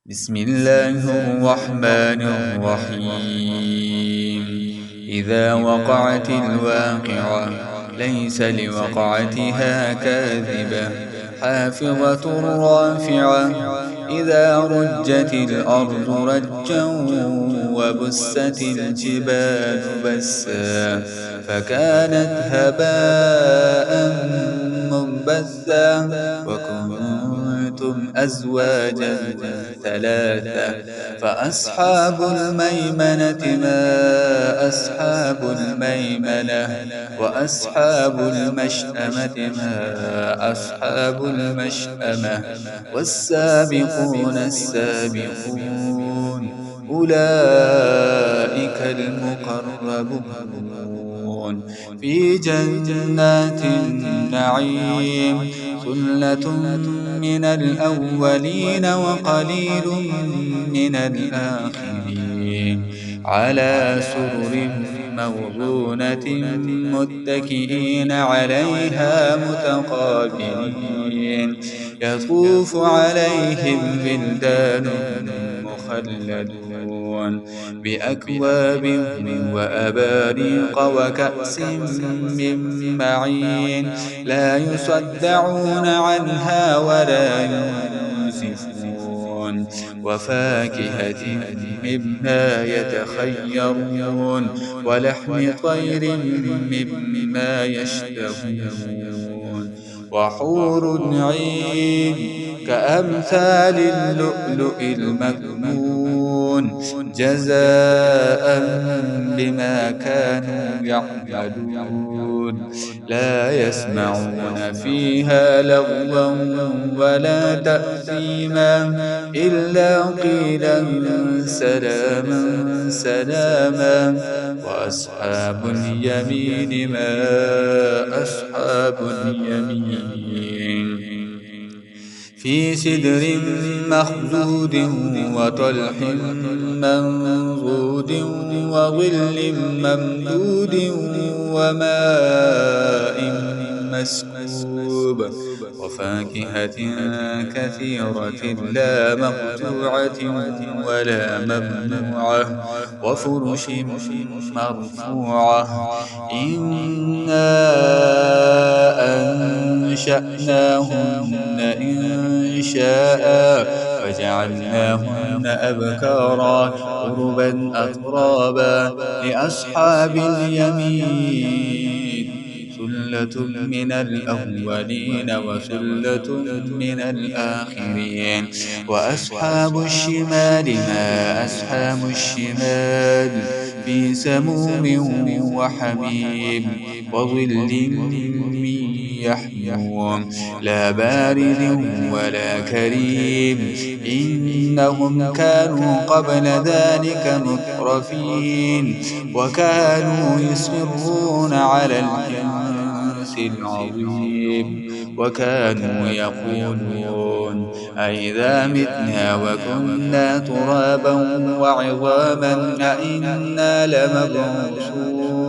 بسم الله الرحمن الرحيم إذا وقعت الواقعة ليس لوقعتها كاذبة حافظة رافعة إذا رجت الأرض رجا وبست الجبال بسا فكانت هباء منبثا وكنتم أزواجا ثلاثة فأصحاب الميمنة ما أصحاب الميمنة وأصحاب المشأمة ما أصحاب المشأمة والسابقون السابقون أولئك المقربون في جنات النعيم ثلة من الأولين وقليل من الآخرين على سرر موضونة متكئين عليها متقابلين يطوف عليهم بلدان مخلدون بأكواب وأباريق وكأس من معين لا يصدعون عنها ولا ينزفون وفاكهة مما يتخيرون ولحم طير مما يشتهون وحور عين كأمثال اللؤلؤ المكنون جزاء بما كانوا يعملون لا يسمعون فيها لغوا ولا تأثيما إلا قيلا سلاما سلاما وأصحاب اليمين ما أصحاب اليمين في سدر مخضود وطلح منضود وظل ممدود وماء مسكوب وفاكهة كثيرة لا مقطوعة ولا ممنوعة وفرش مرفوعة إنا أنشأناهن إنشاء فجعلناهن أبكارا عربا أترابا لأصحاب اليمين ثلة من الأولين وثلة من الآخرين وأصحاب الشمال ما أصحاب الشمال في سموم وحميم وظل من يحموم لا بارد ولا كريم إنهم كانوا قبل ذلك مترفين وكانوا يصرون على الحنث العظيم وكانوا يقولون أئذا متنا وكنا ترابا وعظاما أئنا لمبعوثون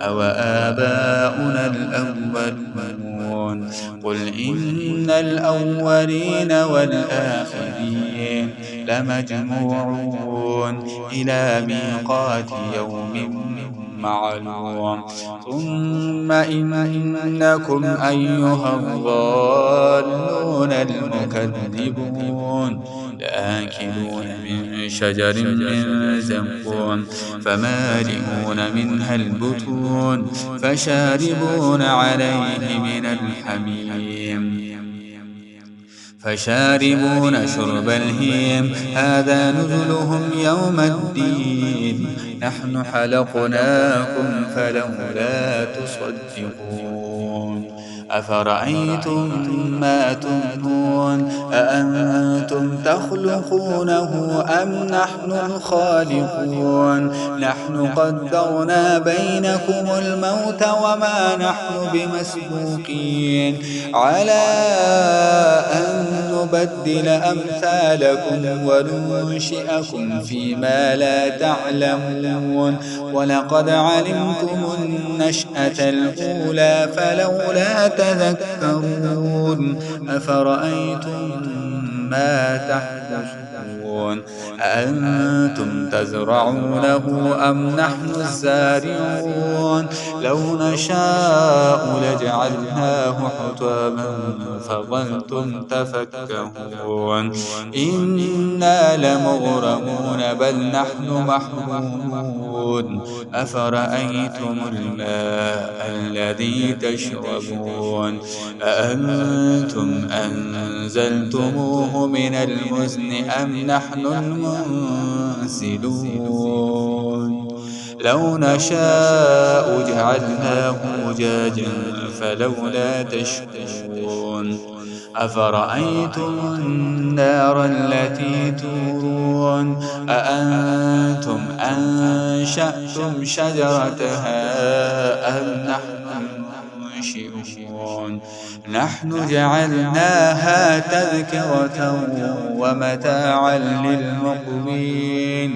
أو آباؤنا الأولون قل إن الأولين والآخرين لمجموعون إلى ميقات يوم معلوم ثم إنكم أيها الضالون المكذبون لآكلون من شجر من زقوم فمالئون منها البطون فشاربون عليه من الحميم فشاربون شرب الهيم هذا نزلهم يوم الدين نحن خلقناكم فلولا تصدقون أفرأيتم ما تمنون أأنتم تخلقونه أم نحن الخالقون نحن قدرنا بينكم الموت وما نحن بمسبوقين على أن نبدل أمثالكم وننشئكم فيما لا تعلمون ولقد علمتم النشأة الأولى فلولا تذكرون أفرأيتم ما تحدثون يعلمون أأنتم تزرعونه أم نحن الزارعون لو نشاء لجعلناه حطاما فظلتم تفكهون إنا لمغرمون بل نحن محرومون أفرأيتم الماء الذي تشربون أأنتم أنزلتموه من المزن أم نحن المنزلون لو نشاء جعلناه أجاجا فلولا تشكرون أفرأيتم النار التي تورون أأنتم أنشأتم شجرتها أم نحن المنشئون نحن جعلناها تذكرة ومتاعا للمقوين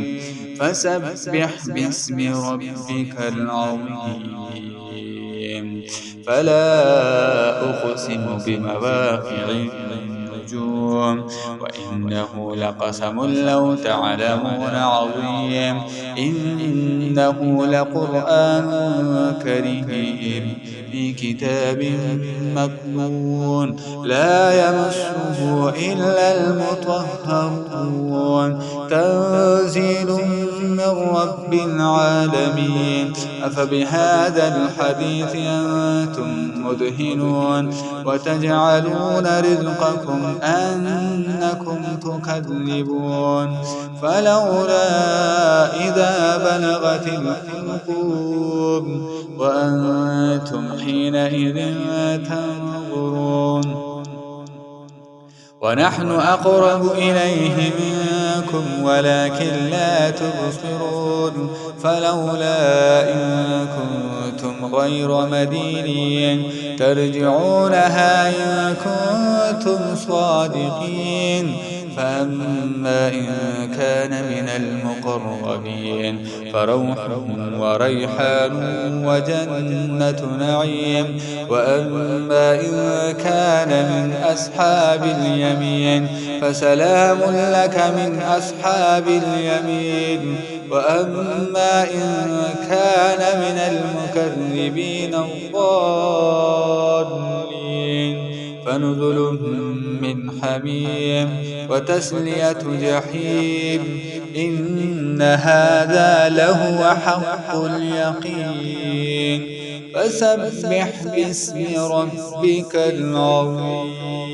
فسبح باسم ربك العظيم فلا أقسم بمواقع النجوم وإنه لقسم لو تعلمون عظيم إنه لقرآن كريم في كتاب مكنون لا يمسه إلا المطهرون تنزيل من رب العالمين أفبهذا الحديث أنتم مدهنون وتجعلون رزقكم أنكم تكذبون فلولا إذا بلغت الحلقوم وأنتم حينئذ تنظرون ونحن أقرب إليه منكم ولكن لا تبصرون فلولا إن كنتم غير مدينين ترجعونها إن كنتم صادقين فأما إن كان من المقربين فروح وريحان وجنة نعيم وأما إن كان من أصحاب اليمين فسلام لك من أصحاب اليمين وأما إن كان من المكذبين الضالين فنزل من حميم وتسلية جحيم إن هذا لهو حق اليقين فسبح باسم ربك العظيم.